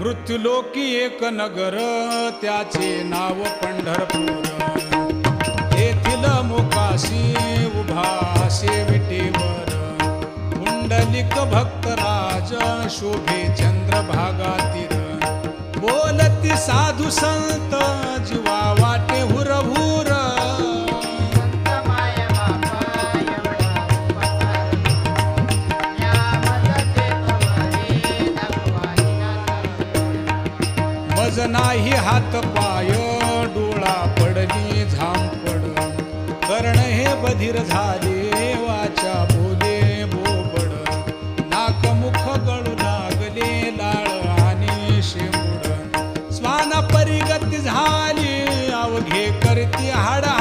मृत्युलोकी एक नगर त्याचे नाव पंढरपूर. येथील मोकाशी उभा शेविटेवर पुंडलिक भक्तराज शोभे चंद्रभागा तीर. बोलती साधू संत जीवा वाटे हुरहुर. मज नाही हात पाय डोळा पडली झांपड. कर्ण हे बधीर झाले वाचा बोले बोबड. नाक मुख गळू लागले लाळ आणि शेंबूड. स्वाना परिगती झाली अवघे करती हाडा